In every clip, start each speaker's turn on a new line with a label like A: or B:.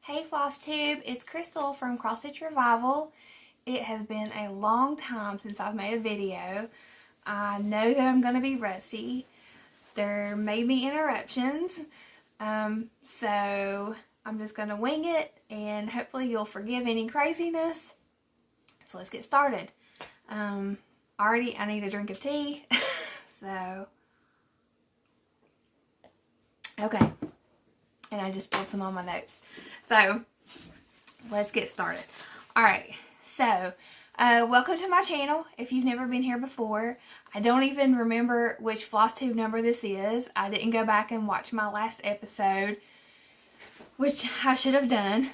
A: Hey Flosstube, it's Crystal from Cross Stitch Revival. It has been a long time since I've made a video. I know that I'm going to be rusty. There may be interruptions, so I'm just going to wing it and hopefully you'll forgive any craziness. So let's get started. Already I need a drink of tea, so okay. And I just spilled some on my notes. So, let's get started. Alright, so, welcome to my channel. If you've never been here before, I don't even remember which Flosstube number this is. I didn't go back and watch my last episode, which I should have done.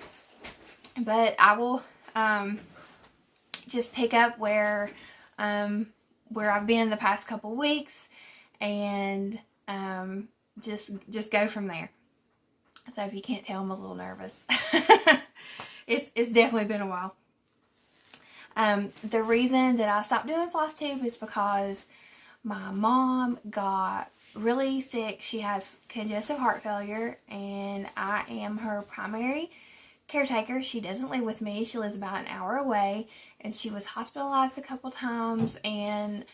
A: But I will just pick up where I've been the past couple weeks and just go from there. So if you can't tell, I'm a little nervous. It's definitely been a while. The reason that I stopped doing Flosstube is because my mom got really sick. She has congestive heart failure, and I am her primary caretaker. She doesn't live with me. She lives about an hour away, and she was hospitalized a couple times. And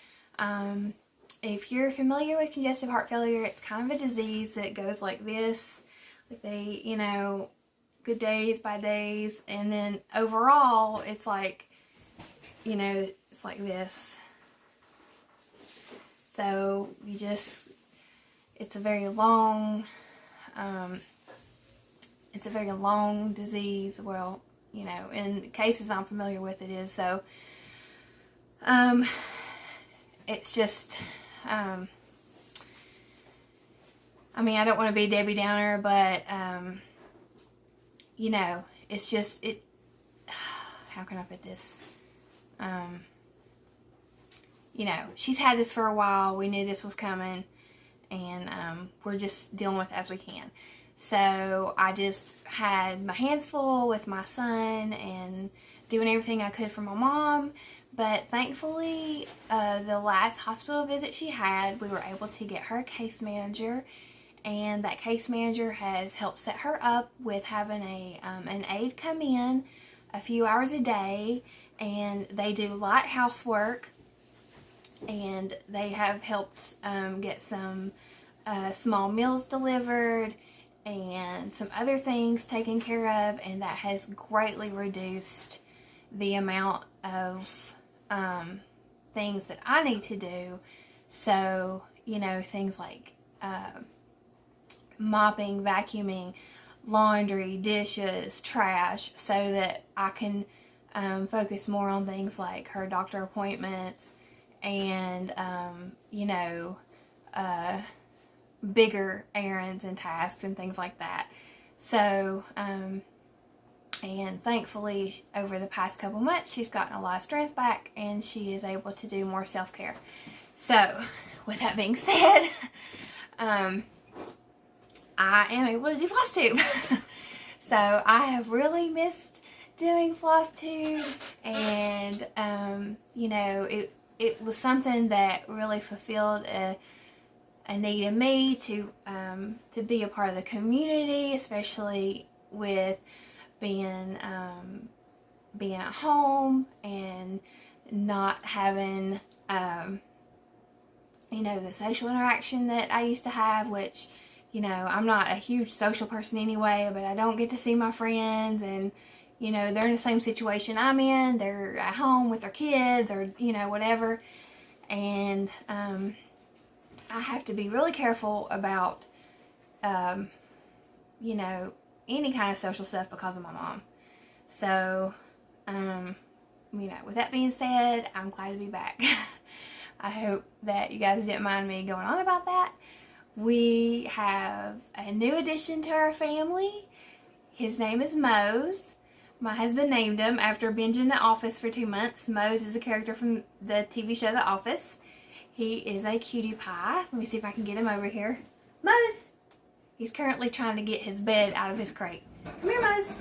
A: if you're familiar with congestive heart failure, it's kind of a disease that goes like this. Like they, good days, bad days, and then overall, it's like, it's like this. So it's a very long, disease. Well, in cases I'm familiar with, it is. So, it's just, I don't want to be Debbie Downer, but, it's just, how can I put this? She's had this for a while. We knew this was coming, and, we're just dealing with it as we can. So, I just had my hands full with my son and doing everything I could for my mom. But thankfully, the last hospital visit she had, we were able to get her a case manager. And that case manager has helped set her up with having an aide come in a few hours a day, and they do light housework, and they have helped get some small meals delivered and some other things taken care of, and that has greatly reduced the amount of things that I need to do. So, things like mopping, vacuuming, laundry, dishes, trash, so that I can focus more on things like her doctor appointments and, bigger errands and tasks and things like that. So, and thankfully, over the past couple months, she's gotten a lot of strength back, and she is able to do more self-care. So, with that being said, I am able to do Flosstube. So I have really missed doing Flosstube, and it was something that really fulfilled a need in me to be a part of the community, especially with being at home and not having the social interaction that I used to have, which I'm not a huge social person anyway, but I don't get to see my friends, and, they're in the same situation I'm in. They're at home with their kids or, whatever. And, I have to be really careful about, any kind of social stuff because of my mom. So, with that being said, I'm glad to be back. I hope that you guys didn't mind me going on about that. We have a new addition to our family. His name is Mose. My husband named him after binging The Office for 2 months. Mose is a character from the TV show The Office. He is a cutie pie. Let me see if I can get him over here. Mose! He's currently trying to get his bed out of his crate. Come here, Mose.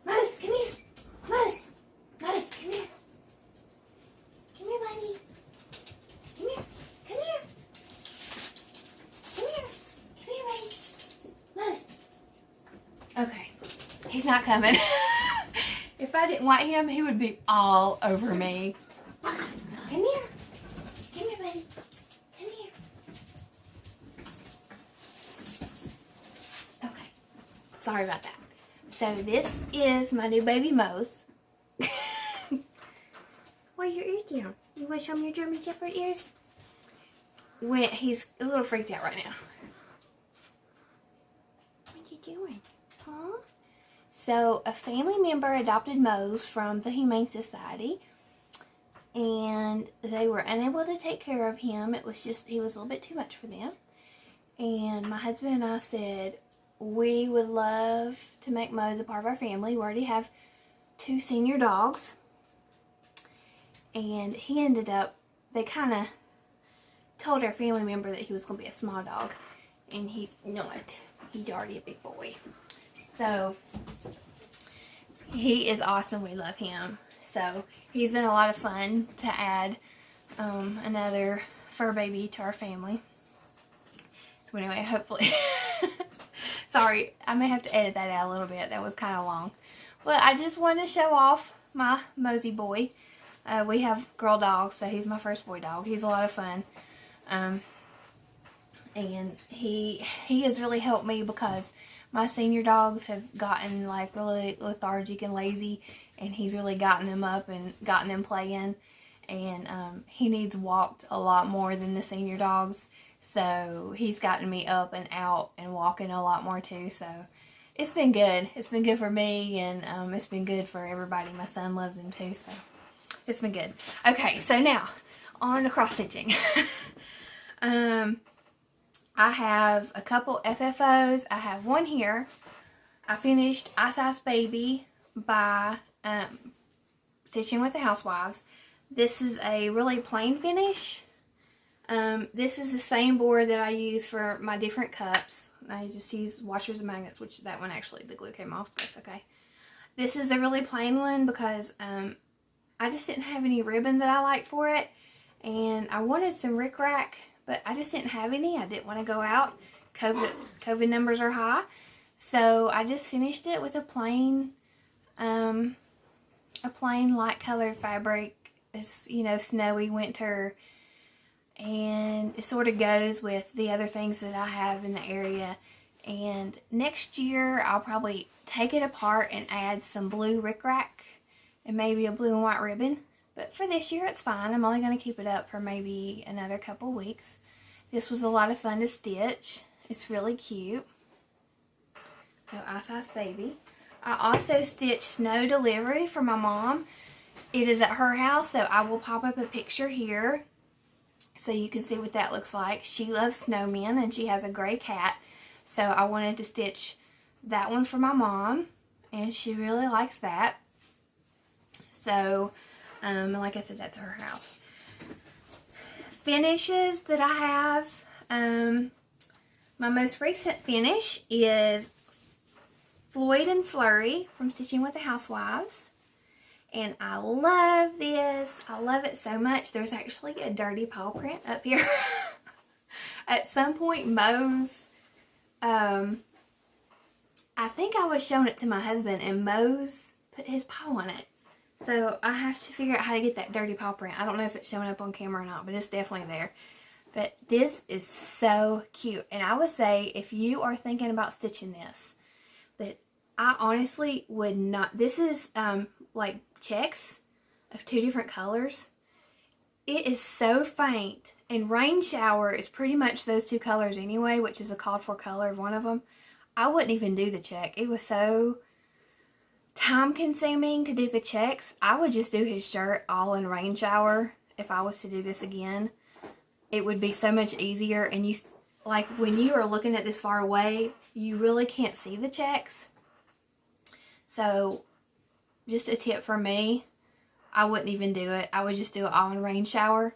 A: Mose, come here. Mose. Mose, come here. Come here, buddy. Come here. Come here. Come here, buddy. Mose. Okay. He's not coming. If I didn't want him, he would be all over me. Come here. Come here, buddy. Come here. Okay. Sorry about that. So this is my new baby Mose. Why are your ears down? You want to show me your German Shepherd ears? He's a little freaked out right now. What you doing? Huh? So a family member adopted Mose from the Humane Society, and they were unable to take care of him. It was just, he was a little bit too much for them. And my husband and I said, we would love to make Mose a part of our family. We already have 2 senior dogs. And he ended up, they kind of told our family member that he was going to be a small dog. And he's not. He's already a big boy. So, he is awesome. We love him. So, he's been a lot of fun to add another fur baby to our family. So, anyway, hopefully. Sorry, I may have to edit that out a little bit. That was kind of long. But I just wanted to show off my Mosey boy. We have girl dogs, so he's my first boy dog. He's a lot of fun. And he has really helped me because my senior dogs have gotten like really lethargic and lazy, and he's really gotten them up and gotten them playing. And he needs walked a lot more than the senior dogs, so he's gotten me up and out and walking a lot more too. So it's been good. It's been good for me, and it's been good for everybody. My son loves him too, so it's been good. Okay, so now on to cross stitching. I have a couple FFOs. I have one here. I finished Ice Ice Baby by Stitching with the Housewives. This is a really plain finish. This is the same board that I use for my different cups. I just use washers and magnets, which that one actually, the glue came off, but that's okay. This is a really plain one because I just didn't have any ribbon that I liked for it. And I wanted some rickrack, but I just didn't have any. I didn't want to go out. COVID numbers are high. So I just finished it with a plain light colored fabric. It's, you know, snowy winter. And it sort of goes with the other things that I have in the area. And next year I'll probably take it apart and add some blue rickrack and maybe a blue and white ribbon. But for this year, it's fine. I'm only going to keep it up for maybe another couple weeks. This was a lot of fun to stitch. It's really cute. So, Ice Ice Baby. I also stitched Snow Delivery for my mom. It is at her house, so I will pop up a picture here so you can see what that looks like. She loves snowmen, and she has a gray cat. So, I wanted to stitch that one for my mom, and she really likes that. So, like I said, that's her house. Finishes that I have. My most recent finish is Floyd and Flurry from Stitching with the Housewives. And I love this. I love it so much. There's actually a dirty paw print up here. At some point, Mose, I think I was showing it to my husband, and Mose put his paw on it. So I have to figure out how to get that dirty paw print. I don't know if it's showing up on camera or not, but it's definitely there. But this is so cute. And I would say if you are thinking about stitching this, that I honestly would not. This is like checks of 2 different colors. It is so faint. And Rain Shower is pretty much those 2 colors anyway, which is a called for color of one of them. I wouldn't even do the check. It was so time consuming to do the checks. I would just do his shirt all in Rain Shower if I was to do this again. It would be so much easier, and you, like, when you are looking at this far away, you really can't see the checks. So just a tip from me, I wouldn't even do it. I would just do it all in Rain Shower.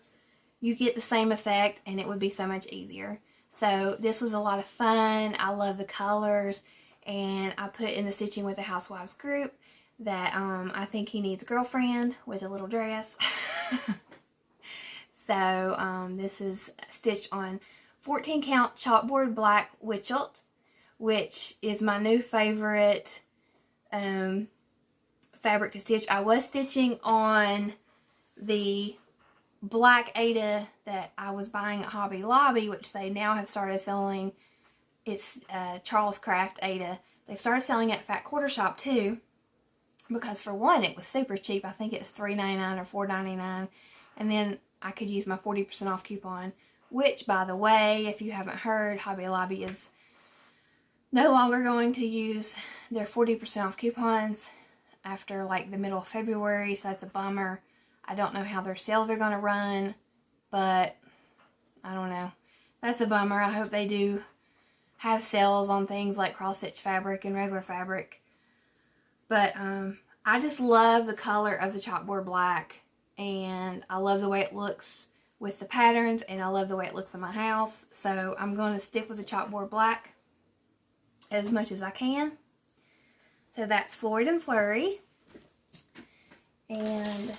A: You get the same effect, and it would be so much easier. So this was a lot of fun. I love the colors. And I put in the Stitching with the Housewives group that I think he needs a girlfriend with a little dress. So this is stitched on 14 count chalkboard black Witchelt, which is my new favorite fabric to stitch. I was stitching on the black Aida that I was buying at Hobby Lobby, which they now have started selling. It's Charles Craft Aida. They've started selling it at Fat Quarter Shop too, because for one, it was super cheap. I think it was $3.99 or $4.99, and then I could use my 40% off coupon, which, by the way, if you haven't heard, Hobby Lobby is no longer going to use their 40% off coupons after like the middle of February, so that's a bummer. I don't know how their sales are going to run, but I don't know. That's a bummer. I hope they do have sales on things like cross-stitch fabric and regular fabric. But I just love the color of the chalkboard black, and I love the way it looks with the patterns, and I love the way it looks in my house. So I'm going to stick with the chalkboard black as much as I can. So that's Florid and Flurry. And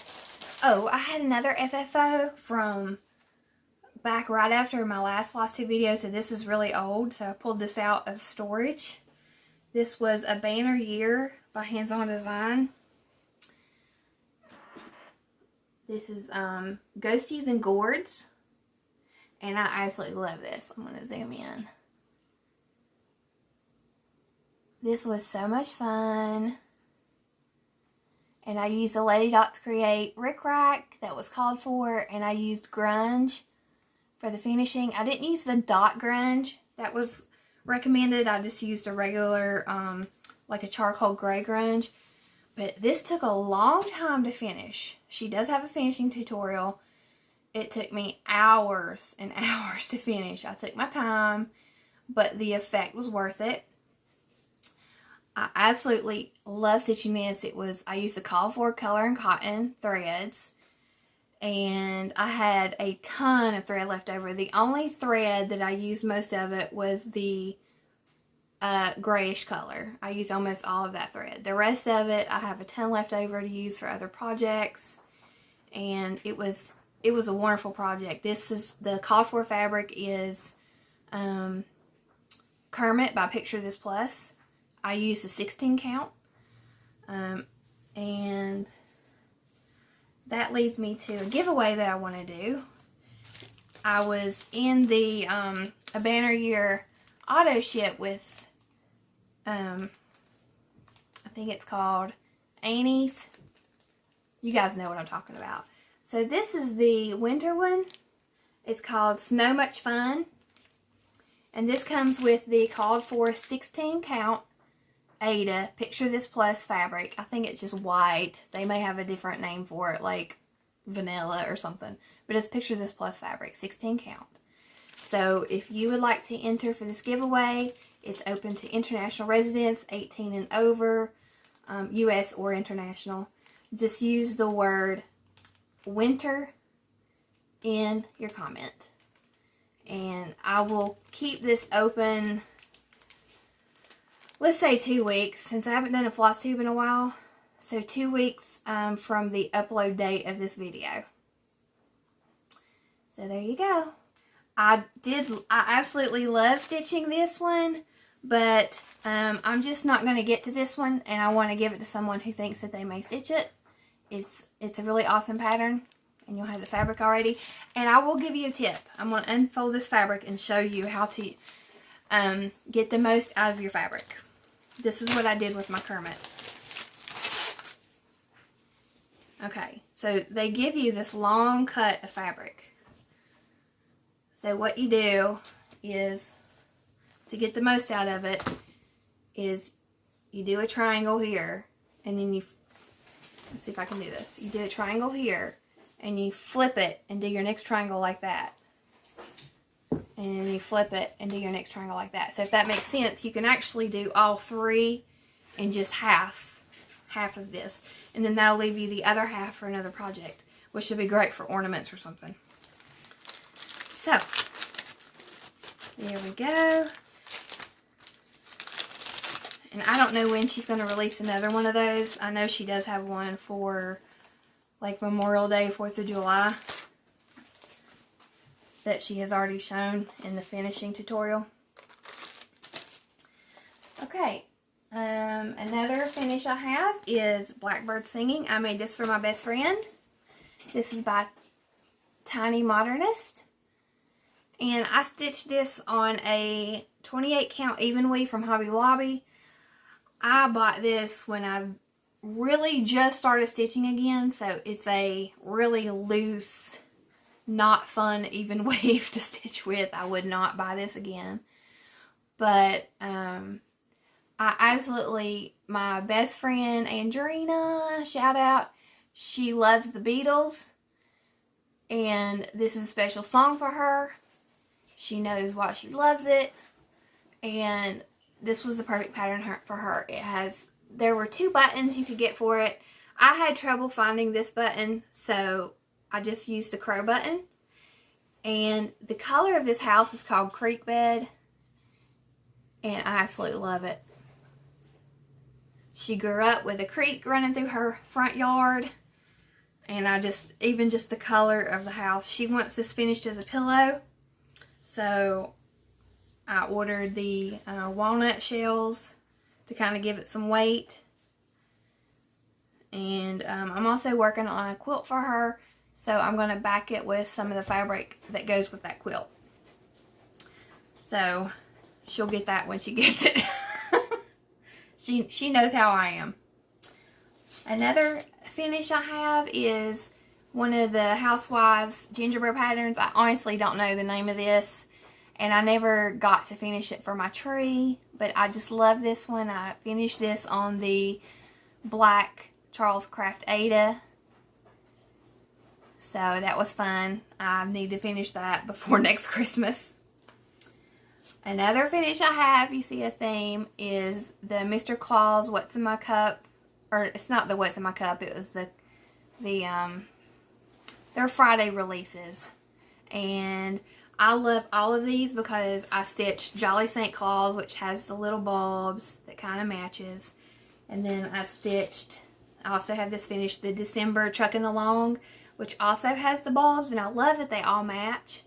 A: oh, I had another FFO from back right after my last Flosstube video, so this is really old, so I pulled this out of storage. This was a Banner Year by Hands On Design. This is Ghosties and Gourds, and I absolutely love this. I'm going to zoom in. This was so much fun. And I used a Lady Dot to create rickrack that was called for, and I used grunge for the finishing. I didn't use the dot grunge that was recommended. I just used a regular, like a charcoal gray grunge. But this took a long time to finish. She does have a finishing tutorial. It took me hours and hours to finish. I took my time, but the effect was worth it. I absolutely love stitching this. I used the call for color and cotton threads, and I had a ton of thread left over. The only thread that I used most of it was the grayish color. I used almost all of that thread. The rest of it, I have a ton left over to use for other projects, and it was a wonderful project. This is the call for fabric is Kermit by Picture This Plus. I used a 16 count, and that leads me to a giveaway that I want to do. I was in the a Banner Year auto ship with I think it's called Annie's. You guys know what I'm talking about. So this is the winter one. It's called Snow Much Fun, and this comes with the called for 16 count Aida Picture This Plus fabric. I think it's just white. They may have a different name for it, like vanilla or something. But it's Picture This Plus fabric, 16 count. So if you would like to enter for this giveaway, it's open to international residents, 18 and over, U.S. or international. Just use the word winter in your comment. And I will keep this open, let's say 2 weeks, since I haven't done a Flosstube in a while. So 2 weeks from the upload date of this video. So there you go. I absolutely love stitching this one, but I'm just not going to get to this one, and I want to give it to someone who thinks that they may stitch it. It's a really awesome pattern, and you'll have the fabric already. And I will give you a tip. I'm going to unfold this fabric and show you how to get the most out of your fabric. This is what I did with my Kermit. Okay, so they give you this long cut of fabric. So what you do is, to get the most out of it, is you do a triangle here, and then you, let's see if I can do this. You do a triangle here, and you flip it and do your next triangle like that. And then you flip it and do your next triangle like that. So if that makes sense, you can actually do all three in just half of this. And then that'll leave you the other half for another project, which should be great for ornaments or something. So, there we go. And I don't know when she's going to release another one of those. I know she does have one for like Memorial Day, 4th of July, that she has already shown in the finishing tutorial. Okay, Another finish I have is Blackbird Singing. I made this for my best friend. This is by Tiny Modernist. And I stitched this on a 28 count even weave from Hobby Lobby. I bought this when I really just started stitching again, so it's a really loose, not fun even weave to stitch with. I would not buy this again. But I absolutely, my best friend Andrina, shout out, she loves the Beatles, and this is a special song for her. She knows why she loves it, and this was the perfect pattern for her. There were 2 buttons you could get for it. I had trouble finding this button, so I just used the crow button. And the color of this house is called Creek Bed, and I absolutely love it. She grew up with a creek running through her front yard, and even just the color of the house. She wants this finished as a pillow, so I ordered the walnut shells to kind of give it some weight. And I'm also working on a quilt for her, so I'm going to back it with some of the fabric that goes with that quilt. So she'll get that when she gets it. She knows how I am. Another finish I have is one of the Housewives gingerbread patterns. I honestly don't know the name of this, and I never got to finish it for my tree, but I just love this one. I finished this on the black Charles Craft Ada, so that was fun. I need to finish that before next Christmas. Another finish I have, you see a theme, is the Mr. Claus What's in My Cup, or it's not the What's in My Cup, it was their Friday releases. And I love all of these because I stitched Jolly St. Claus, which has the little bulbs that kind of matches. And then I also have this finished, the December Truckin' Along, which also has the bulbs, and I love that they all match.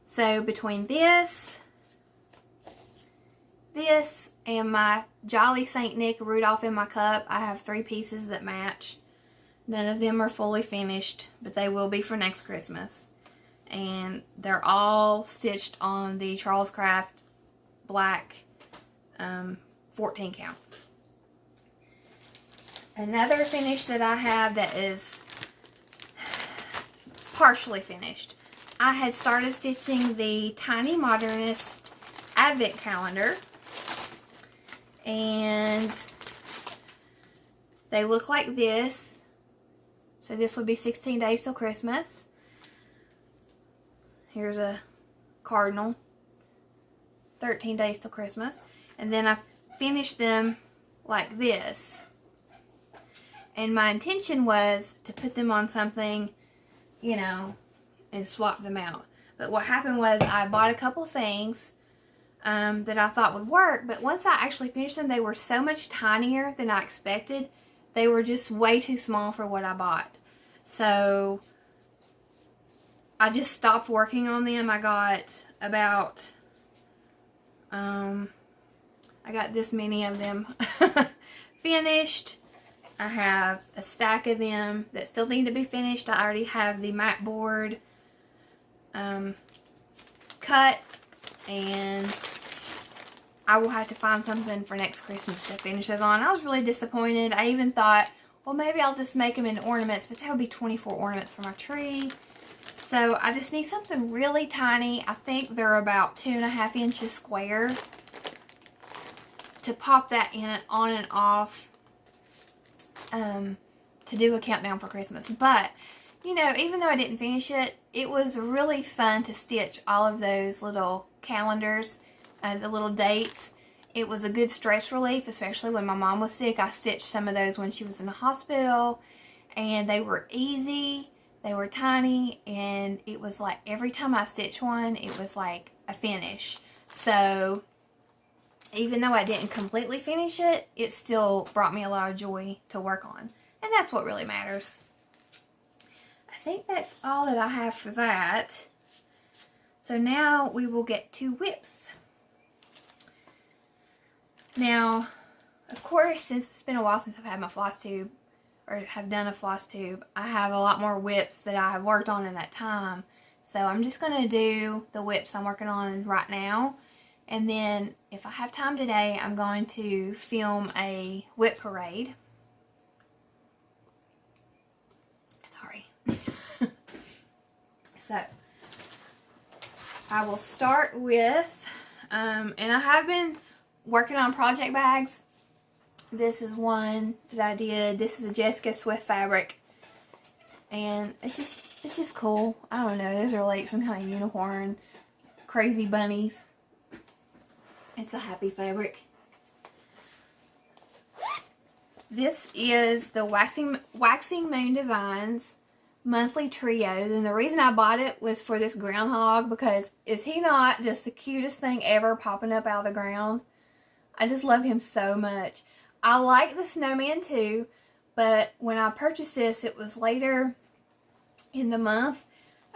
A: So between this, and my Jolly St. Nick Rudolph in My Cup, I have 3 pieces that match. None of them are fully finished, but they will be for next Christmas. And they're all stitched on the Charles Craft black 14 count. Another finish that I have that is partially finished. I had started stitching the Tiny Modernist Advent Calendar, and they look like this. So this would be 16 days till Christmas. Here's a cardinal, 13 days till Christmas. And then I finished them like this. And my intention was to put them on something, you know, and swap them out. But what happened was I bought a couple things that I thought would work, but once I actually finished them, they were so much tinier than I expected. They were just way too small for what I bought. So I just stopped working on them. I got about, I got this many of them finished. I have a stack of them that still need to be finished. I already have the mat board cut, and I will have to find something for next Christmas to finish those on. I was really disappointed. I even thought, well, maybe I'll just make them into ornaments, but that would be 24 ornaments for my tree. So I just need something really tiny. I think they're about 2.5 inches square to pop that in on and off to do a countdown for Christmas. But, you know, even though I didn't finish it, it was really fun to stitch all of those little calendars, the little dates. It was a good stress relief, especially when my mom was sick. I stitched some of those when she was in the hospital, and they were easy, they were tiny, and it was like every time I stitched one, it was like a finish. So even though I didn't completely finish it, it still brought me a lot of joy to work on, and that's what really matters. I think that's all that I have for that. So now we will get to whips. Now, Of course, since it's been a while since I've had my floss tube, or have done a floss tube, I have a lot more whips that I have worked on in that time. So I'm just going to do the whips I'm working on right now. And then if I have time today, I'm going to film a whip parade. Sorry. So I will start with, and I have been working on project bags. This is one that I did. This is a Jessica Swift fabric. And it's just cool. I don't know. Those are like some kind of unicorn, crazy bunnies. It's a happy fabric. This is the Waxing Moon Designs monthly trios. And the reason I bought it was for this groundhog, because is he not just the cutest thing ever popping up out of the ground? I just love him so much. I like the snowman too, but when I purchased this, it was later in the month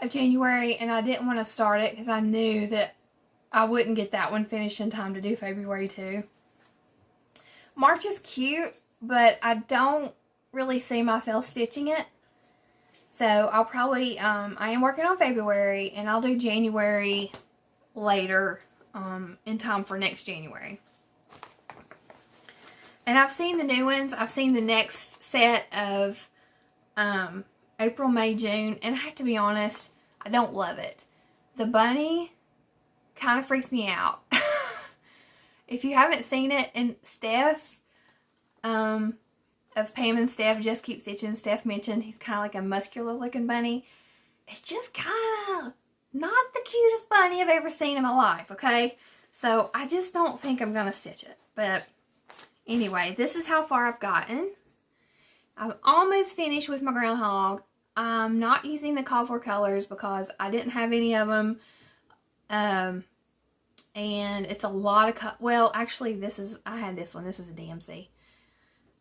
A: of January, and I didn't want to start it because I knew that I wouldn't get that one finished in time to do February too. March is cute, but I don't really see myself stitching it. So I'll probably, I am working on February, and I'll do January later in time for next January. And I've seen the new ones. I've seen the next set of April, May, June. And I have to be honest, I don't love it. The bunny kind of freaks me out. If you haven't seen it, and Steph, of Pam and Steph Just Keep Stitching, Steph mentioned he's kind of like a muscular looking bunny. It's just kind of not the cutest bunny I've ever seen in my life, okay? So I just don't think I'm going to stitch it. But anyway, this is how far I've gotten. I'm almost finished with my groundhog. I'm not using the call for colors because I didn't have any of them. And it's a lot of, well, actually I had this one. This is a DMC.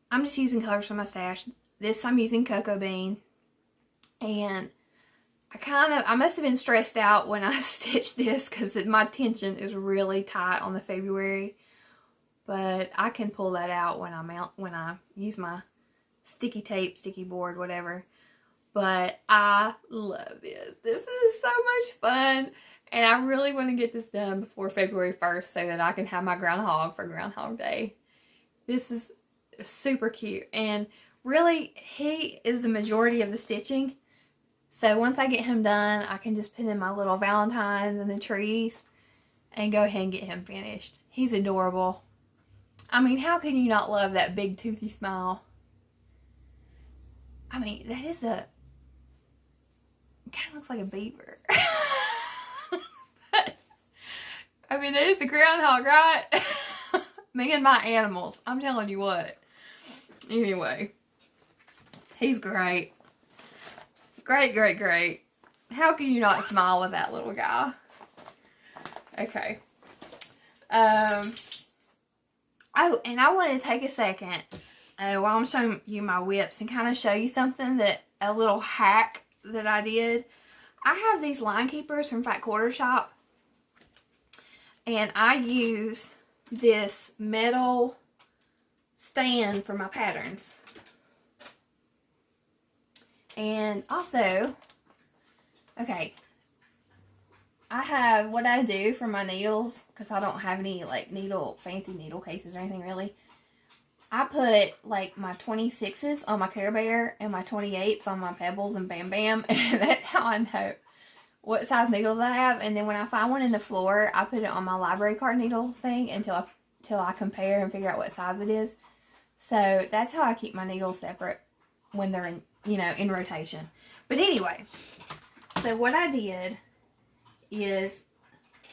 A: I'm just using colors from my stash. This I'm using Cocoa Bean. And I must have been stressed out when I stitched this because my tension is really tight on the February. But I can pull that out when I use my sticky tape, sticky board, whatever. But I love this. This is so much fun. And I really want to get this done before February 1st so that I can have my groundhog for Groundhog Day. This is super cute. And really, he is the majority of the stitching. So once I get him done, I can just put in my little Valentines and the trees and go ahead and get him finished. He's adorable. I mean, how can you not love that big toothy smile? I mean, that is it kind of looks like a beaver. I mean, that is a groundhog, right? Me and my animals. I'm telling you what. Anyway, he's great. Great, great, great. How can you not smile with that little guy? Okay. Oh, and I want to take a second while I'm showing you my whips and kind of show you something a little hack that I did. I have these line keepers from Fat Quarter Shop, and I use this metal stand for my patterns. And also, okay, I have what I do for my needles, because I don't have any like fancy needle cases or anything really. I put like my 26s on my Care Bear and my 28s on my Pebbles and Bam Bam, and that's how I know what size needles I have. And then when I find one in the floor, I put it on my library card needle thing until I compare and figure out what size it is. So that's how I keep my needles separate when they're in rotation. But anyway, so what I did is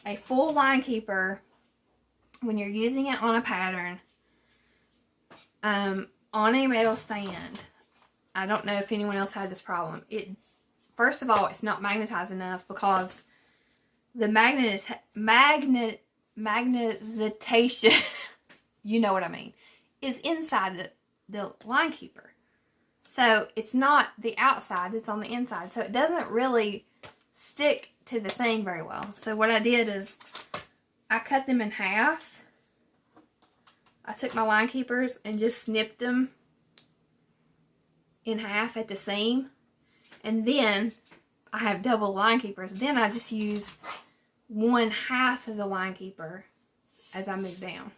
A: a full line keeper when you're using it on a pattern on a metal stand. I don't know if anyone else had this problem. First of all, it's not magnetized enough because the magnetization you know what I mean, is inside the line keeper. So it's not the outside, it's on the inside. So it doesn't really stick to the thing very well. So what I did is I cut them in half. I took my line keepers and just snipped them in half at the seam. And then I have double line keepers. Then I just use 1/2 of the line keeper as I move down.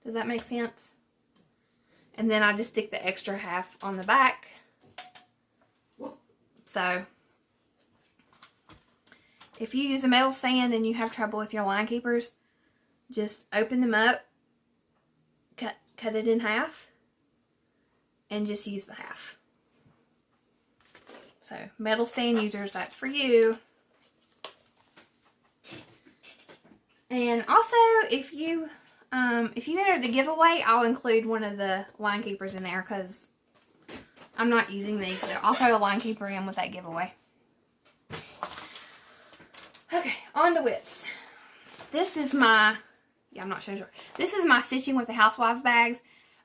A: Does that make sense? And then I just stick the extra half on the back. So if you use a metal stand and you have trouble with your line keepers, just open them up, cut it in half, and just use the half. So metal stand users, that's for you. And also, if you enter the giveaway, I'll include one of the line keepers in there because I'm not using these. So I'll throw a line keeper in with that giveaway. Okay, on to whips. This is my, I'm not sure. This is my Stitching with the Housewives bags.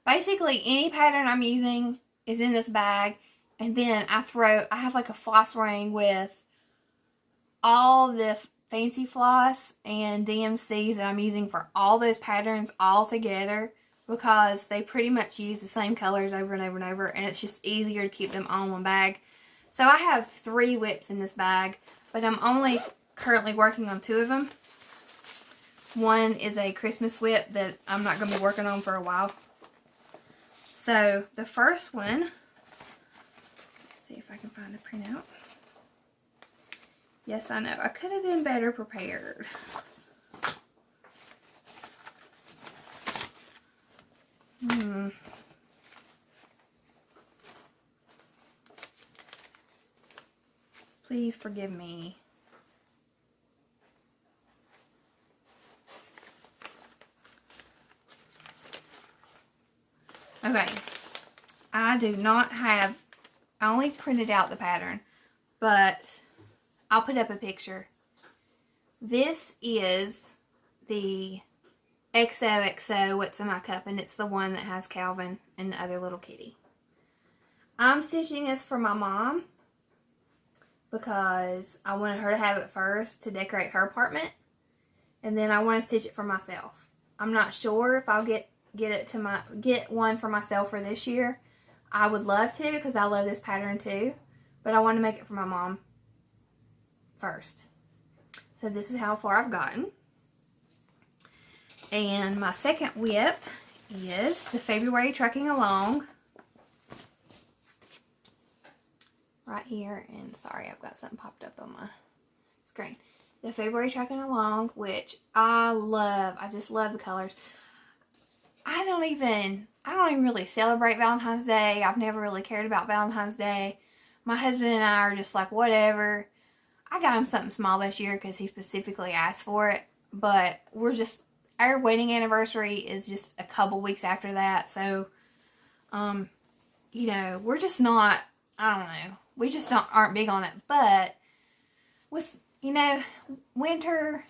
A: Basically, any pattern I'm using is in this bag. And then I have like a floss ring with all the fancy floss and DMCs that I'm using for all those patterns all together, because they pretty much use the same colors over and over and over, and it's just easier to keep them all in one bag. So I have 3 whips in this bag, but I'm only currently working on 2 of them. One is a Christmas whip that I'm not going to be working on for a while. So the first one, let's see if I can find the printout. Yes, I know. I could have been better prepared. Please forgive me. Okay. I do not have, I only printed out the pattern, but I'll put up a picture. This is the XOXO What's in My Cup, and it's the one that has Calvin and the other little kitty. I'm stitching this for my mom because I wanted her to have it first to decorate her apartment, and then I want to stitch it for myself. I'm not sure if I'll get one for myself for this year. I would love to because I love this pattern too, but I want to make it for my mom first. So this is how far I've gotten. And my second whip is the February Trucking Along. Right here, and sorry, I've got something popped up on my screen. The February Trucking Along, which I love. I just love the colors. I don't even really celebrate Valentine's Day. I've never really cared about Valentine's Day. My husband and I are just like, whatever. I got him something small this year because he specifically asked for it. But our wedding anniversary is just a couple weeks after that. So, you know, we're just not, I don't know. We just aren't big on it. But with, you know, winter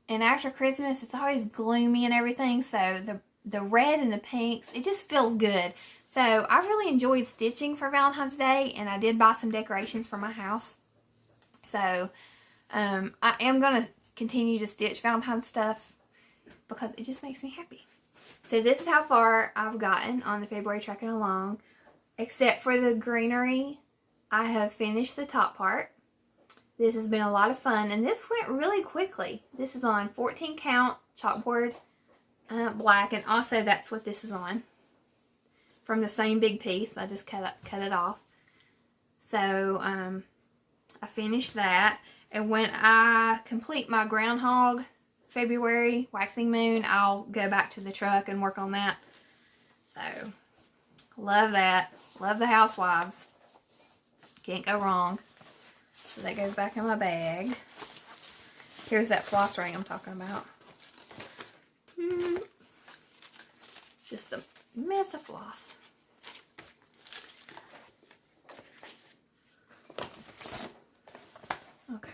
A: and after Christmas, it's always gloomy and everything. So the red and the pinks, it just feels good. So I really enjoyed stitching for Valentine's Day, and I did buy some decorations for my house. So I am going to continue to stitch Valentine's stuff because it just makes me happy. So this is how far I've gotten on the February Trucking Along. Except for the greenery, I have finished the top part. This has been a lot of fun, and this went really quickly. This is on 14 count chalkboard black, and also that's what this is on. From the same big piece, I just cut it off. So I finished that, and when I complete my groundhog February waxing moon, I'll go back to the truck and work on that. So love that. Love the Housewives. Can't go wrong. So that goes back in my bag. Here's that floss ring I'm talking about. Just a mess of floss. Okay.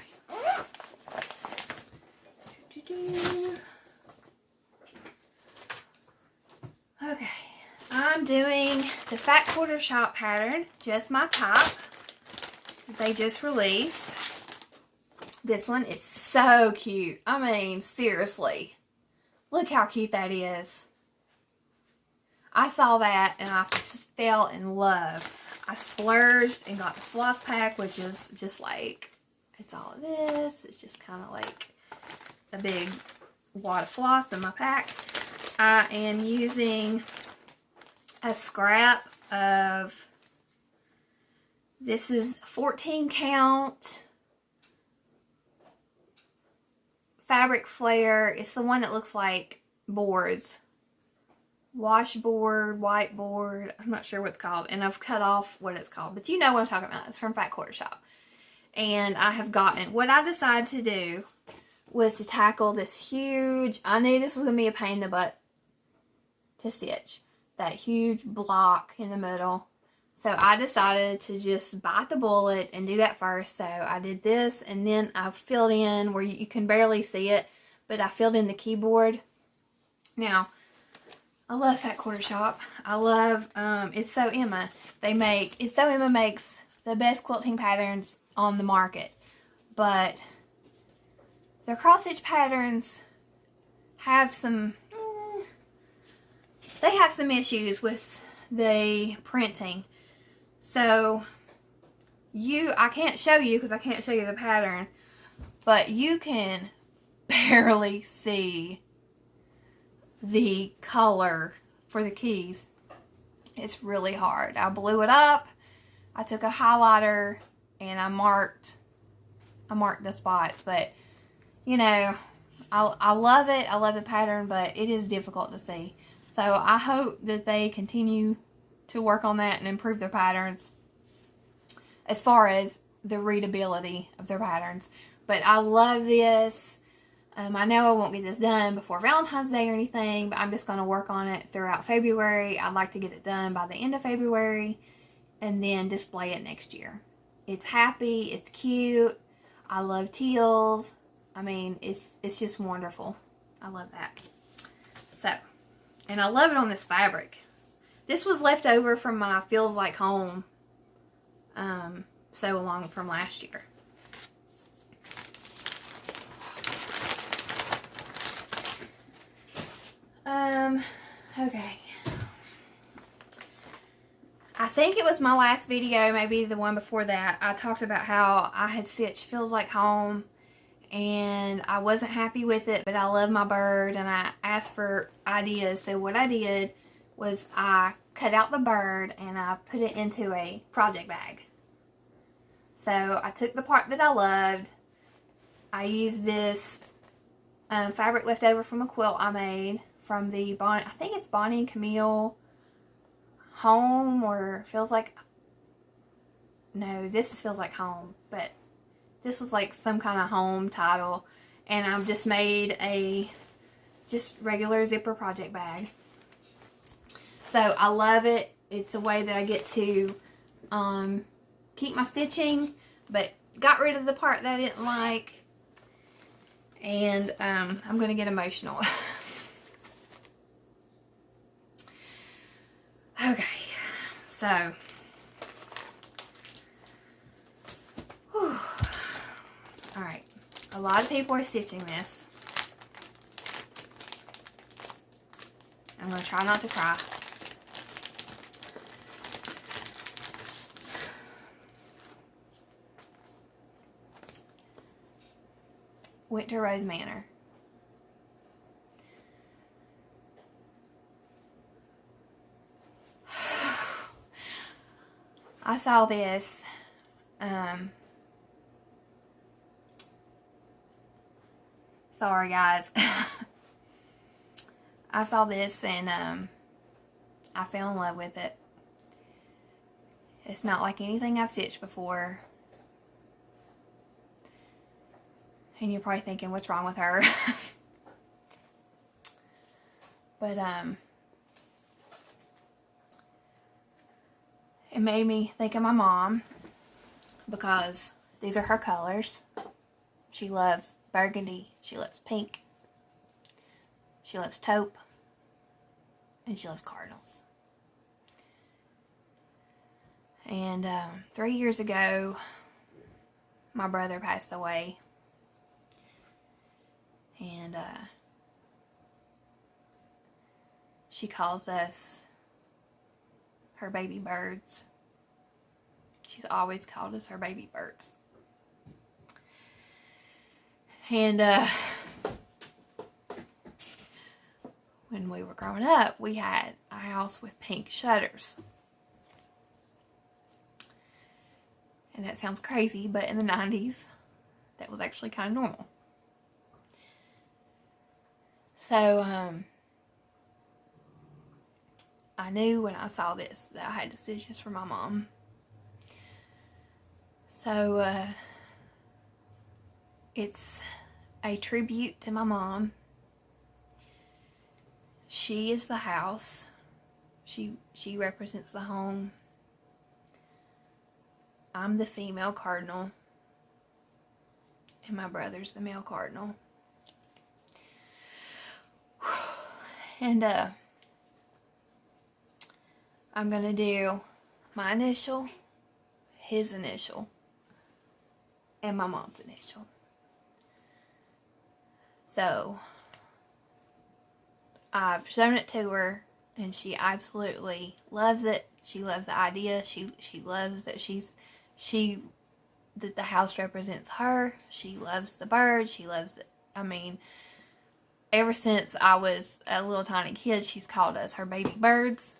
A: Okay. I'm doing the Fat Quarter Shop pattern, just my top. They just released. This one is so cute. I mean, seriously. Look how cute that is. I saw that and I just fell in love. I splurged and got the floss pack, which is just like, it's all of this. It's just kind of like a big wad of floss in my pack. I am using a scrap of, this is 14 count fabric flare. It's the one that looks like boards. Washboard, whiteboard, I'm not sure what it's called, and I've cut off what it's called, but you know what I'm talking about. It's from Fat Quarter Shop. And I have gotten, what I decided to do was to tackle this huge, I knew this was going to be a pain in the butt to stitch, that huge block in the middle. So I decided to just bite the bullet and do that first. So I did this, and then I filled in where you can barely see it, but I filled in the keyboard. Now, I love Fat Quarter Shop. I love, It's So Emma. It's So Emma makes the best quilting patterns on the market. But their cross stitch patterns have some, they have some issues with the printing. So, I can't show you because I can't show you the pattern, but you can barely see the color for the keys. It's really hard. I blew it up. I took a highlighter and I marked the spots, but you know, I love it. I love the pattern, but it is difficult to see. So I hope that they continue to work on that and improve their patterns as far as the readability of their patterns. But I love this. I know I won't get this done before Valentine's Day or anything, but I'm just going to work on it throughout February. I'd like to get it done by the end of February and then display it next year. It's happy. It's cute. I love teals. I mean, it's just wonderful. I love that. So, and I love it on this fabric. This was left over from my Feels Like Home sew along from last year. Okay. I think it was my last video, maybe the one before that, I talked about how I had stitched Feels Like Home and I wasn't happy with it, but I love my bird and I asked for ideas. So what I did was I cut out the bird and I put it into a project bag. So I took the part that I loved. I used this fabric left over from a quilt I made from the Bonnie, I think it's Bonnie and Camille Home, or Feels Like, no, this Feels Like Home, but this was like some kind of home title. And I've just made a just regular zipper project bag. So I love it. It's a way that I get to keep my stitching, but got rid of the part that I didn't like. And I'm going to get emotional. Okay, so, alright, a lot of people are stitching this. I'm going to try not to cry. Winter Rose Manor. I saw this, sorry guys, I saw this and I fell in love with it. It's not like anything I've stitched before. And you're probably thinking, what's wrong with her? But it made me think of my mom because these are her colors. She loves burgundy, she loves pink, she loves taupe, and she loves cardinals. And 3 years ago, my brother passed away. And she calls us her baby birds. She's always called us her baby birds. And when we were growing up, we had a house with pink shutters. And that sounds crazy, but in the 90s, that was actually kind of normal. So, I knew when I saw this that I had to stitch this for my mom. So, it's a tribute to my mom. She is the house. She represents the home. I'm the female cardinal. And my brother's the male cardinal. And I'm going to do my initial, his initial, and my mom's initial. So, I've shown it to her, and she absolutely loves it. She loves the idea. She loves that that the house represents her. She loves the bird. She loves it. I mean, ever since I was a little tiny kid, she's called us her baby birds.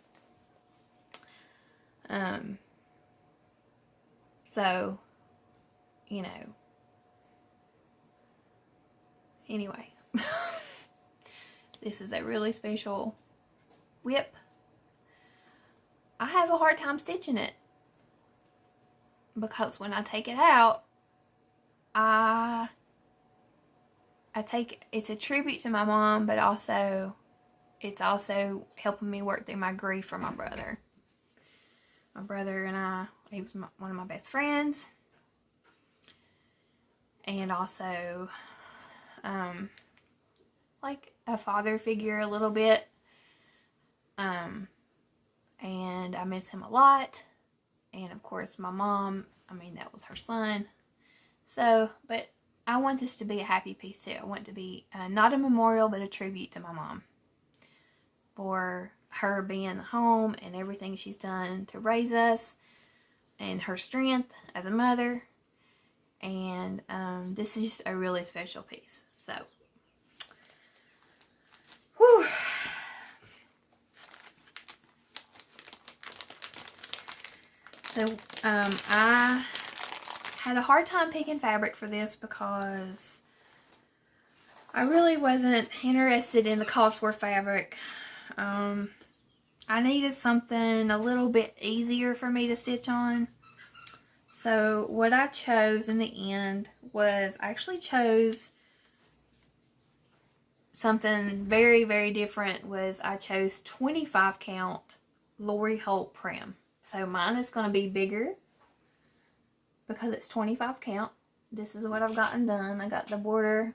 A: So, you know, anyway, this is a really special whip. I have a hard time stitching it because when I take it out, it's a tribute to my mom, but also it's also helping me work through my grief for my brother. My brother and I, he was one of my best friends, and also like a father figure a little bit, and I miss him a lot. And of course my mom, I mean, that was her son. So, but I want this to be a happy piece too. I want it to be not a memorial, but a tribute to my mom for her being the home and everything she's done to raise us, and her strength as a mother. And this is just a really special piece. So, whew. So, I had a hard time picking fabric for this because I really wasn't interested in the cost for fabric. I needed something a little bit easier for me to stitch on. So what I chose in the end was, I actually chose something very, very different. I chose 25 count Lori Holt Prim. So mine is going to be bigger because it's 25 count. This is what I've gotten done. I got the border,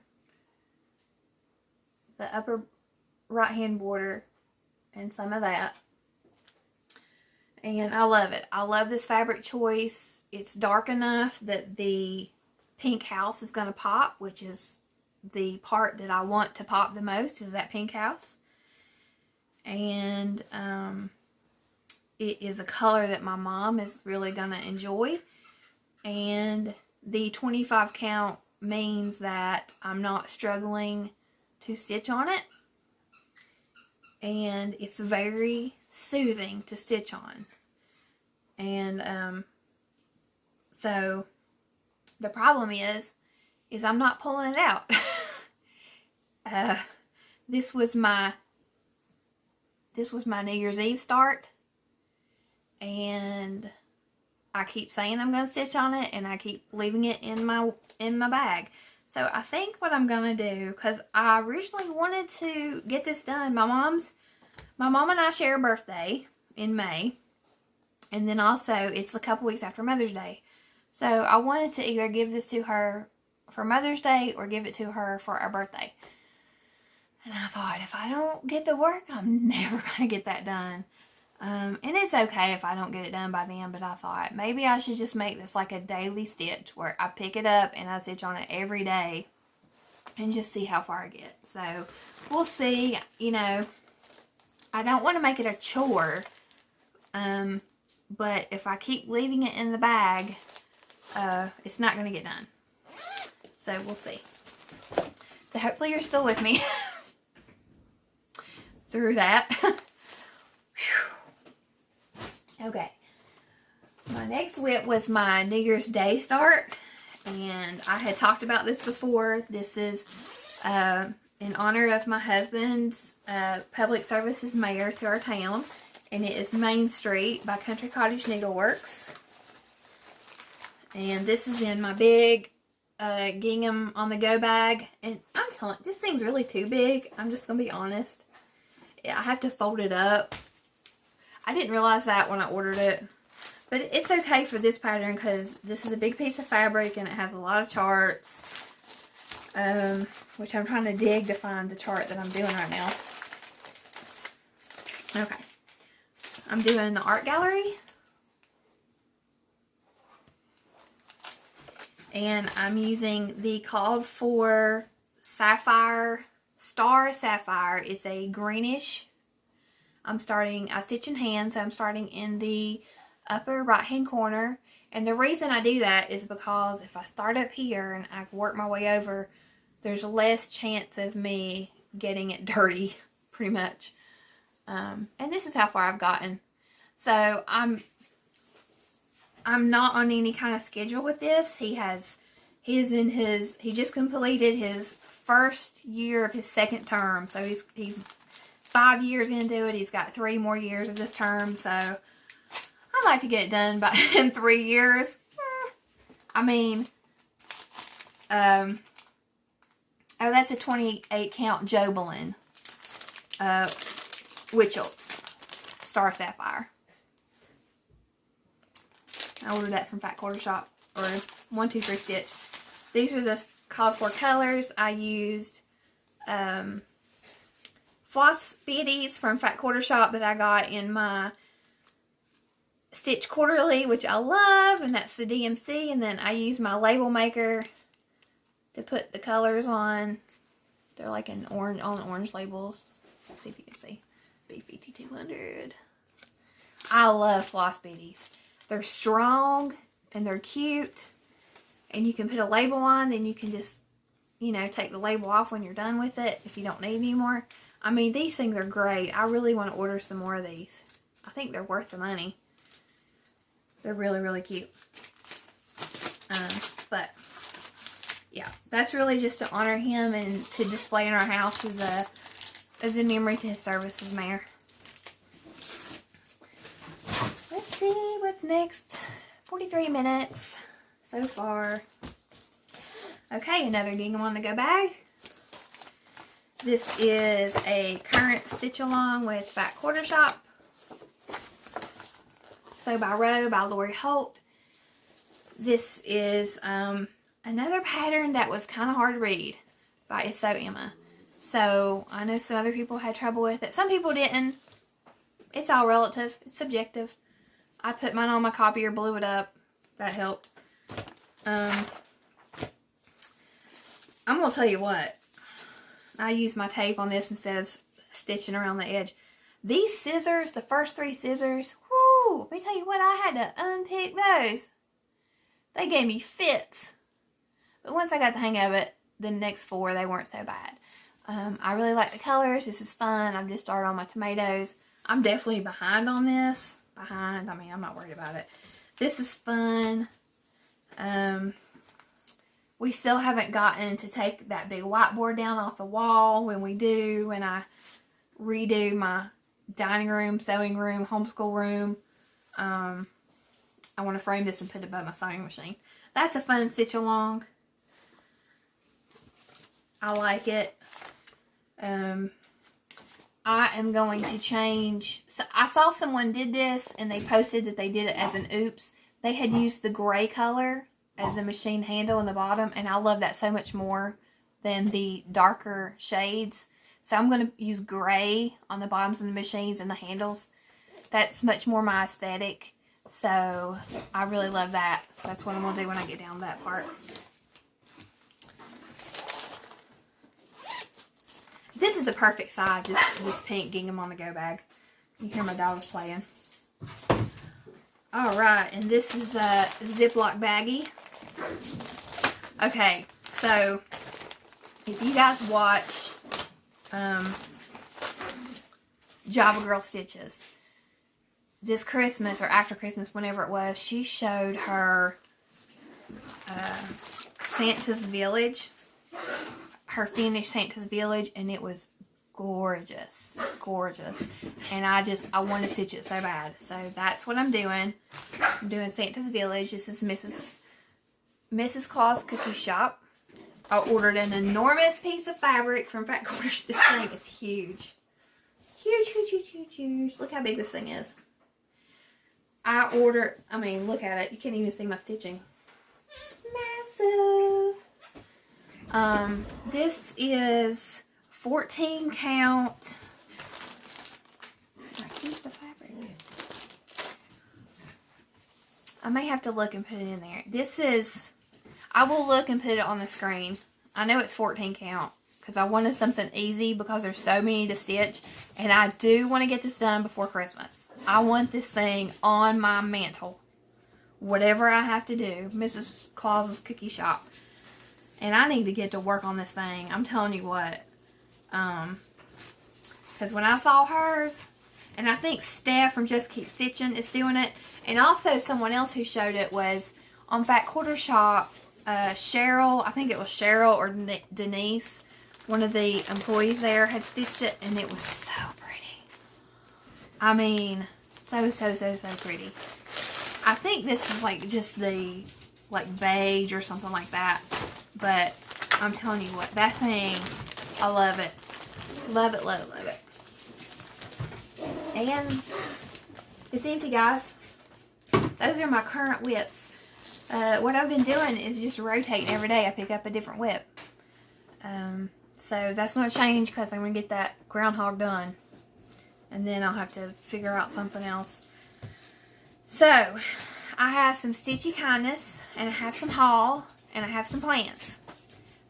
A: the upper right hand border, and some of that. And I love it. I love this fabric choice. It's dark enough that the pink house is going to pop, which is the part that I want to pop the most, is that pink house. And it is a color that my mom is really going to enjoy. And the 25 count means that I'm not struggling to stitch on it. And it's very soothing to stitch on. And so the problem is I'm not pulling it out. This was my New Year's Eve start, and I keep saying I'm going to stitch on it, and I keep leaving it in my bag. So I think what I'm going to do, because I originally wanted to get this done. My mom and I share a birthday in May. And then also, it's a couple weeks after Mother's Day. So I wanted to either give this to her for Mother's Day or give it to her for our birthday. And I thought, if I don't get to work, I'm never going to get that done. And it's okay if I don't get it done by then, but I thought maybe I should just make this like a daily stitch where I pick it up and I stitch on it every day and just see how far I get. So we'll see. You know, I don't want to make it a chore But if I keep leaving it in the bag, it's not going to get done. So we'll see. So hopefully you're still with me through that. Okay. My next whip was my New Year's Day start. And I had talked about this before. This is in honor of my husband's public services mayor to our town. And it is Main Street by Country Cottage Needleworks. And this is in my big gingham on the go bag. And I'm telling you, this thing's really too big. I'm just going to be honest. I have to fold it up. I didn't realize that when I ordered it. But it's okay for this pattern because this is a big piece of fabric and it has a lot of charts. Which I'm trying to dig to find the chart that I'm doing right now. Okay. I'm doing the art gallery. And I'm using the called for sapphire, star sapphire. It's a greenish. I stitch in hand, so I'm starting in the upper right hand corner. And the reason I do that is because if I start up here and I work my way over, there's less chance of me getting it dirty, pretty much. And this is how far I've gotten. So I'm not on any kind of schedule with this. He just completed his first year of his second term. So he's 5 years into it. He's got 3 more years of this term. So I'd like to get it done in 3 years. I mean, oh, that's a 28 count Jobelin Witchell Star Sapphire. I ordered that from Fat Quarter Shop, or 123 Stitch. These are the called for colors. I used floss biddies from Fat Quarter Shop that I got in my Stitch Quarterly, which I love, and that's the DMC. And then I use my label maker to put the colors on. They're like on orange labels. Let's see if you can see. B5200. I love floss biddies. They're strong and they're cute. And you can put a label on, then you can just, take the label off when you're done with it if you don't need any more. I mean, these things are great. I really want to order some more of these. I think they're worth the money. They're really, really cute. But, yeah, that's really just to honor him and to display in our house as a memory to his service as mayor. Let's see what's next. 43 minutes so far. Okay, another gingham on the go bag. This is a current stitch along with Fat Quarter Shop. So by Row by Lori Holt. This is another pattern that was kind of hard to read by It's So Emma. So I know some other people had trouble with it. Some people didn't. It's all relative. It's subjective. I put mine on my copier, blew it up. That helped. I'm going to tell you what. I use my tape on this instead of stitching around the edge. These scissors, the first 3 scissors, whoo, let me tell you what, I had to unpick those. They gave me fits. But once I got the hang of it, the next 4, they weren't so bad. I really like the colors. This is fun. I've just started on my tomatoes. I'm definitely behind on this. I mean, I'm not worried about it. This is fun. We still haven't gotten to take that big whiteboard down off the wall. When I redo my dining room, sewing room, homeschool room, I want to frame this and put it above my sewing machine. That's a fun stitch along. I like it. I am going to change. So I saw someone did this and they posted that they did it as an oops. They had used the gray color as a machine handle in the bottom, and I love that so much more than the darker shades. So I'm going to use gray on the bottoms of the machines and the handles. That's much more my aesthetic. So I really love that. So that's what I'm going to do when I get down to that part. This is the perfect size, this pink gingham on the go bag. You hear my dogs playing. Alright, and this is a Ziploc baggie. Okay, so if you guys watch JavaGirlstitches, this Christmas or after Christmas, whenever it was, she showed her Santa's Village, her finished Santa's Village, and it was gorgeous, gorgeous. And I want to stitch it so bad. So that's what I'm doing. I'm doing Santa's Village. This is Mrs. Claus Cookie Shop. I ordered an enormous piece of fabric from Fat Quarters. This thing is huge. Huge, huge, huge, huge, huge. Look how big this thing is. Look at it. You can't even see my stitching. Massive. This is 14 count. I keep the fabric. I may have to look and put it in there. I will look and put it on the screen. I know it's 14 count because I wanted something easy because there's so many to stitch, and I do want to get this done before Christmas. I want this thing on my mantle. Whatever I have to do. Mrs. Claus's Cookie Shop. And I need to get to work on this thing. I'm telling you what. Because when I saw hers, and I think Steph from Just Keep Stitching is doing it, and also someone else who showed it was on Fat Quarter Shop, Cheryl, I think it was Cheryl or Denise, one of the employees there had stitched it, and it was so pretty. I mean, so, so, so, so pretty. I think this is like just the beige or something like that. But I'm telling you what, that thing, I love it. Love it, love it, love it. And it's empty, guys. Those are my current whips. What I've been doing is just rotating every day. I pick up a different whip. So that's going to change because I'm going to get that groundhog done. And then I'll have to figure out something else. So, I have some stitchy kindness, and I have some haul, and I have some plans.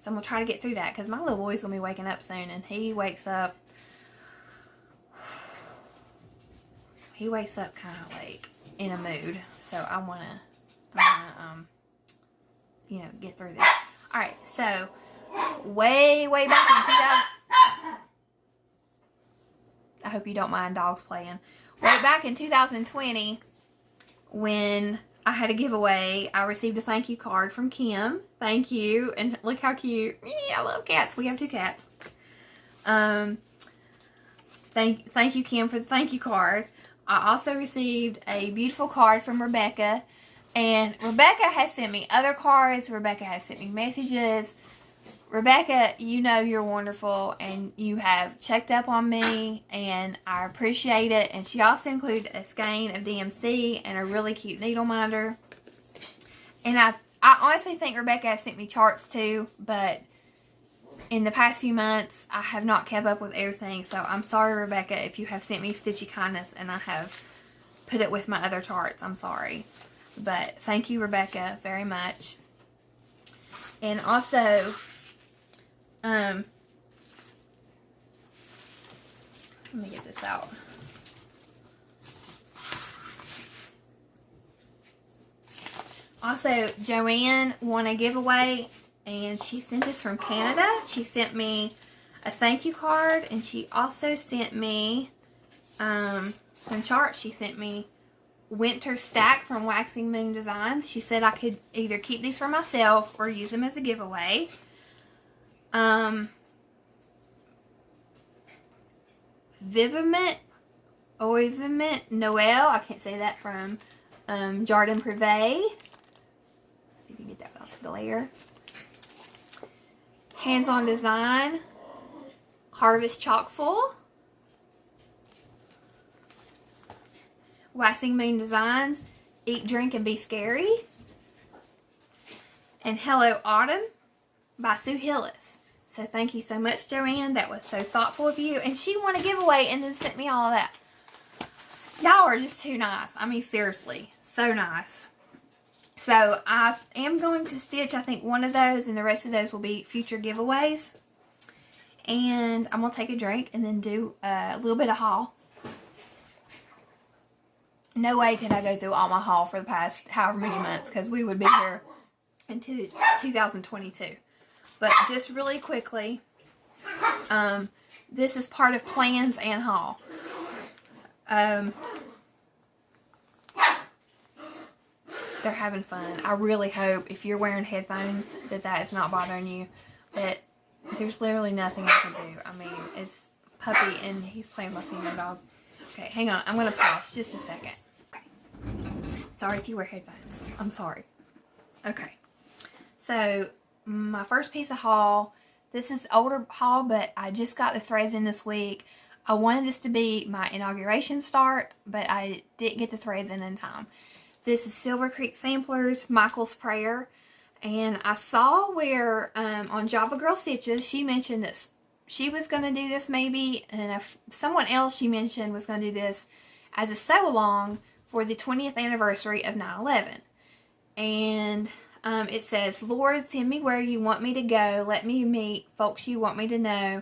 A: So I'm going to try to get through that because my little boy's going to be waking up soon, and he wakes up kind of like in a mood. So I want to, get through this. Alright, so way back in 2000, I hope you don't mind dogs playing. Way back in 2020, when I had a giveaway, I received a thank you card from Kim. Thank you. And look how cute. I love cats. We have 2 cats. Thank you, Kim, for the thank you card. I also received a beautiful card from Rebecca. And Rebecca has sent me other cards. Rebecca has sent me messages. Rebecca, you know you're wonderful, and you have checked up on me, and I appreciate it. And she also included a skein of DMC and a really cute needle minder. And I honestly think Rebecca has sent me charts too, but in the past few months, I have not kept up with everything. So I'm sorry, Rebecca, if you have sent me Stitchy Kindness and I have put it with my other charts. I'm sorry. But thank you, Rebecca, very much. And also, let me get this out. Also, Joanne won a giveaway, and she sent this from Canada. She sent me a thank you card, and she also sent me some charts. She sent me Winter Stack from Waxing Moon Designs. She said I could either keep these for myself or use them as a giveaway. Viviment Noel, I can't say that, from Jardin Privé. See if you can get that without the glare. Hands On Design, Harvest Chockful, Waxing Moon Designs, Eat, Drink, and Be Scary, and Hello Autumn by Sue Hillis. So thank you so much, Joanne. That was so thoughtful of you. And she won a giveaway and then sent me all of that. Y'all are just too nice. I mean, seriously. So nice. So I am going to stitch, I think, one of those, and the rest of those will be future giveaways. And I'm going to take a drink and then do a little bit of haul. no way could I go through all my haul for the past however many months, because we would be here into 2022. But just really quickly, this is part of plans and haul. They're having fun. I really hope, if you're wearing headphones, that is not bothering you. But there's literally nothing I can do. I mean, it's Puppy and he's playing with my senior dog. Okay, hang on. I'm going to pause just a second. Okay. Sorry if you wear headphones. I'm sorry. Okay. So, my first piece of haul. This is older haul, but I just got the threads in this week. I wanted this to be my inauguration start, but I didn't get the threads in time. This is Silver Creek Samplers, Michael's Prayer. And I saw where on javagirlstitches, she mentioned that she was going to do this maybe. And if someone else she mentioned was going to do this as a sew-along for the 20th anniversary of 9/11. And it says, Lord, send me where you want me to go. Let me meet folks you want me to know.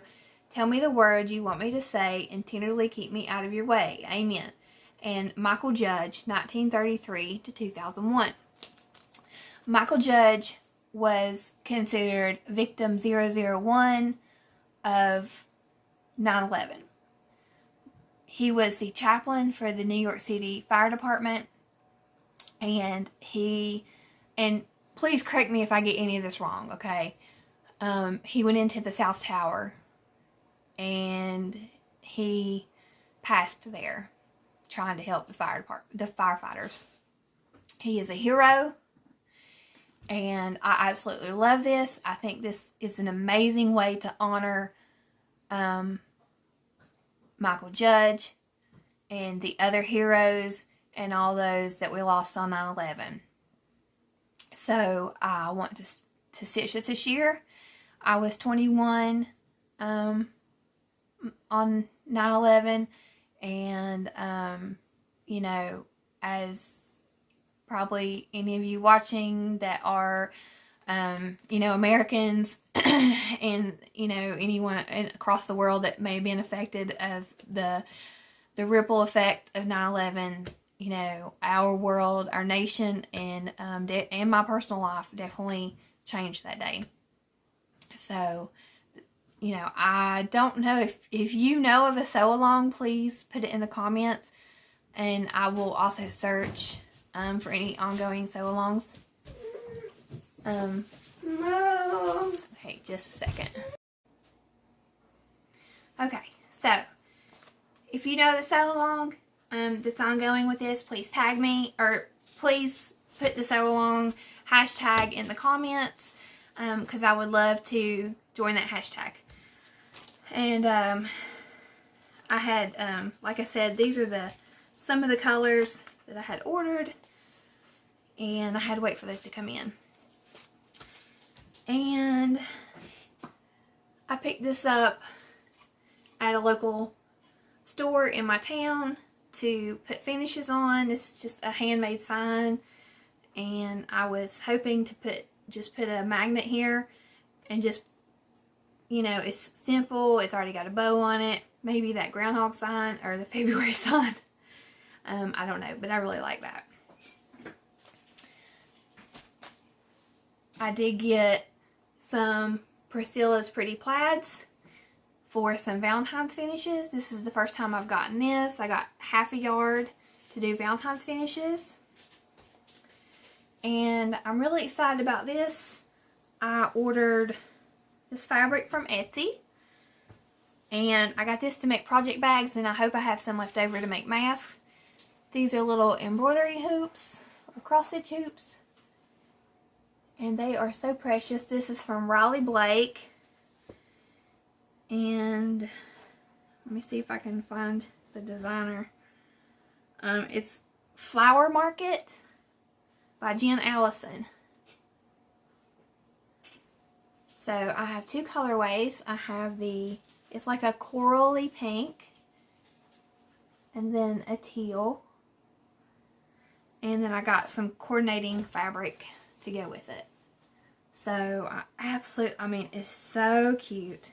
A: Tell me the words you want me to say, and tenderly keep me out of your way. Amen. And Michael Judge, 1933 to 2001. Michael Judge was considered victim 001 of 9/11. He was the chaplain for the New York City Fire Department, and please correct me if I get any of this wrong, okay? He went into the South Tower, and he passed there trying to help the firefighters. He is a hero, and I absolutely love this. I think this is an amazing way to honor Michael Judge and the other heroes and all those that we lost on 9/11. So I want to stitch this year. I was 21 on 9/11, and you know, as probably any of you watching that are you know, Americans and you know, anyone across the world that may have been affected of the ripple effect of 9/11, you know, our world, our nation, and my personal life definitely changed that day. So, you know, I don't know if you know of a sew-along, please put it in the comments, and I will also search for any ongoing sew-alongs. Okay, just a second. Okay, so if you know the sew-along that's ongoing with this, please tag me, or please put the sew-along hashtag in the comments, because I would love to join that hashtag. And I had, like I said, these are some of the colors that I had ordered, and I had to wait for those to come in. And I picked this up at a local store in my town to put finishes on. This is just a handmade sign, and I was hoping to put a magnet here, and just, you know, it's simple. It's already got a bow on it. Maybe that groundhog sign or the February sign. I don't know, but I really like that. I did get some Priscilla's Pretty Plaids for some Valentine's finishes. This is the first time I've gotten this. I got half a yard to do Valentine's finishes. And I'm really excited about this. I ordered this fabric from Etsy. And I got this to make project bags, and I hope I have some left over to make masks. These are little embroidery hoops, or cross stitch hoops. And they are so precious. This is from Riley Blake. And let me see if I can find the designer. It's Flower Market by Jen Allison. So I have two colorways. I have it's like a corally pink, and then a teal. And then I got some coordinating fabric to go with it. So I mean, it's so cute,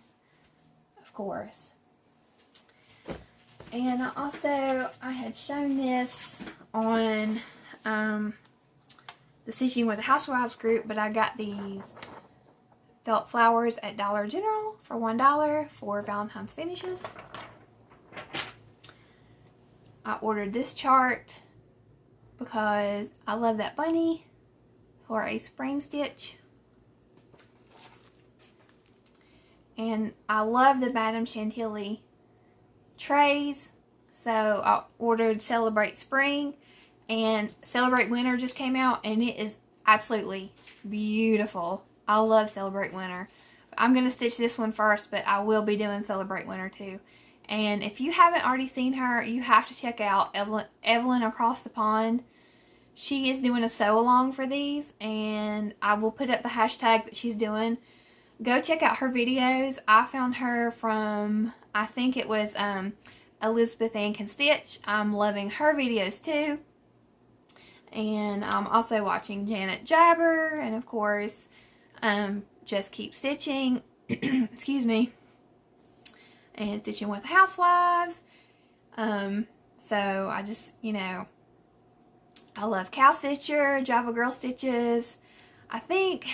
A: of course. And I had shown this on the Stitching with the Housewives group, but I got these felt flowers at Dollar General for $1 for Valentine's finishes. I ordered this chart because I love that bunny for a spring stitch. And I love the Madame Chantilly trays. So I ordered Celebrate Spring, and Celebrate Winter just came out, and it is absolutely beautiful. I love Celebrate Winter. I'm going to stitch this one first, but I will be doing Celebrate Winter too. And if you haven't already seen her, you have to check out Evelyn Across the Pond. She is doing a sew along for these, and I will put up the hashtag that she's doing. Go check out her videos. I found her from, I think it was elizabethanncanstitch. I'm loving her videos too. And I'm also watching janetjabber, and of course, Just Keep Stitching. Excuse me. And Stitching with the Housewives. So I just, you know, I love cowstitcher, javagirlstitches. I think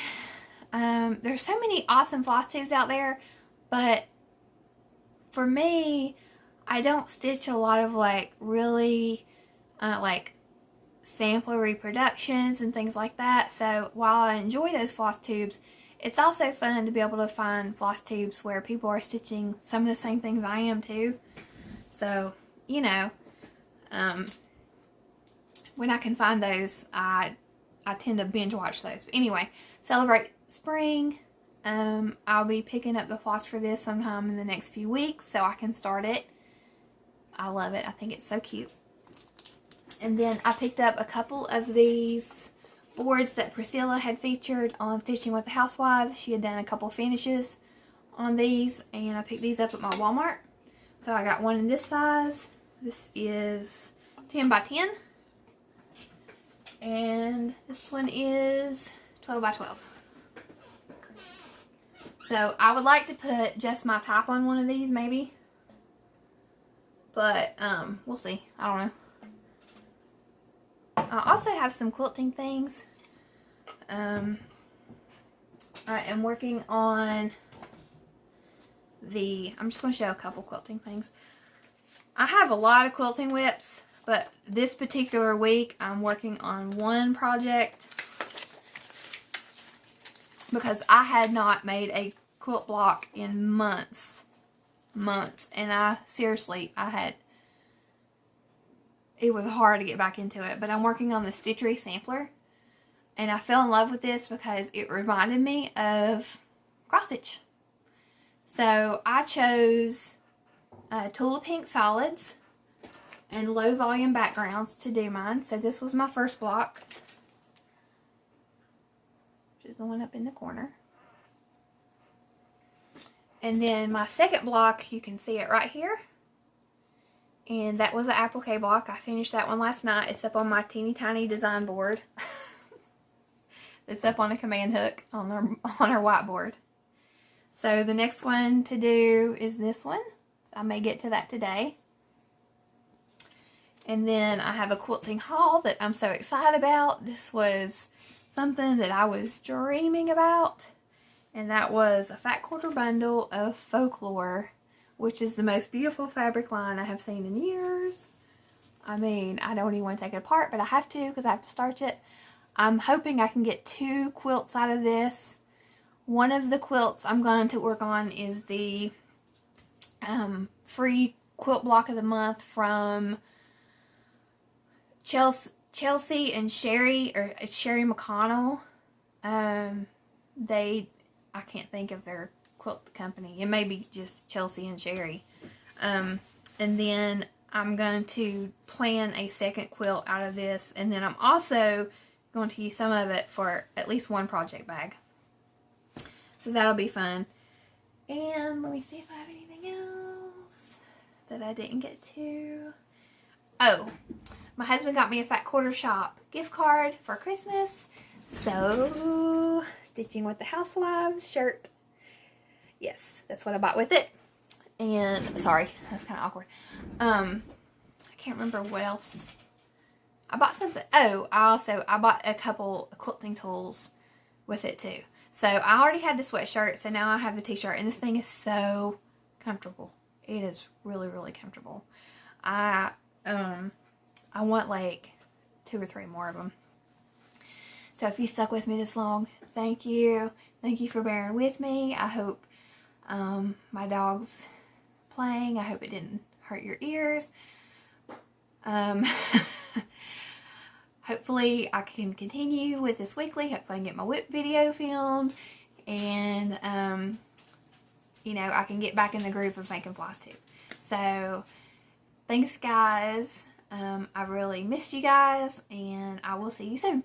A: there's so many awesome floss tubes out there, but for me, I don't stitch a lot of like really like sampler reproductions and things like that. So while I enjoy those floss tubes, it's also fun to be able to find floss tubes where people are stitching some of the same things I am too. So, you know, when I can find those, I tend to binge watch those. But anyway, Celebrate Spring. I'll be picking up the floss for this sometime in the next few weeks so I can start it. I love it. I think it's so cute. And then I picked up a couple of these boards that Priscilla had featured on Stitching with the Housewives. She had done a couple finishes on these, and I picked these up at my Walmart. So I got one in this size. This is 10 by 10. And this one is 12 by 12. So I would like to put just my type on one of these maybe. But we'll see. I don't know. I also have some quilting things. I am working on I'm just going to show a couple quilting things. I have a lot of quilting whips, but this particular week I'm working on one project because I had not made a quilt block in months. And it was hard to get back into it, but I'm working on the Stitchery sampler, and I fell in love with this because it reminded me of cross stitch. So I chose Tula Pink solids and low volume backgrounds to do mine. So this was my first block, which is the one up in the corner. And then my second block, you can see it right here. And that was an applique block. I finished that one last night. It's up on my teeny tiny design board. It's up on a command hook on our whiteboard. So the next one to do is this one. I may get to that today. And then I have a quilting haul that I'm so excited about. This was something that I was dreaming about. And that was a fat quarter bundle of Folklore, which is the most beautiful fabric line I have seen in years. I mean, I don't even want to take it apart, but I have to because I have to starch it. I'm hoping I can get 2 quilts out of this. One of the quilts I'm going to work on is the free quilt block of the month from Chelsea and Sherry, or it's Sherry McConnell. I can't think of their quilt company. It may be just Chelsea and Sherry. And then I'm going to plan a second quilt out of this, and then I'm also going to use some of it for at least one project bag. So that'll be fun. And let me see if I have anything else that I didn't get to. Oh, my husband got me a Fat Quarter Shop gift card for Christmas. So, Stitching with the Housewives shirt. Yes, that's what I bought with it. And, sorry, that's kind of awkward. I can't remember what else I bought something. Oh, I bought a couple quilting tools with it too. So I already had the sweatshirt, so now I have the t-shirt, and this thing is so comfortable. It is really, really comfortable. I want like 2 or 3 more of them. So if you stuck with me this long, thank you. Thank you for bearing with me. I hope my dog's playing. I hope it didn't hurt your ears. Hopefully I can continue with this weekly. Hopefully I can get my whip video filmed, and you know, I can get back in the groove of making Flosstube. So thanks guys. I really missed you guys, and I will see you soon.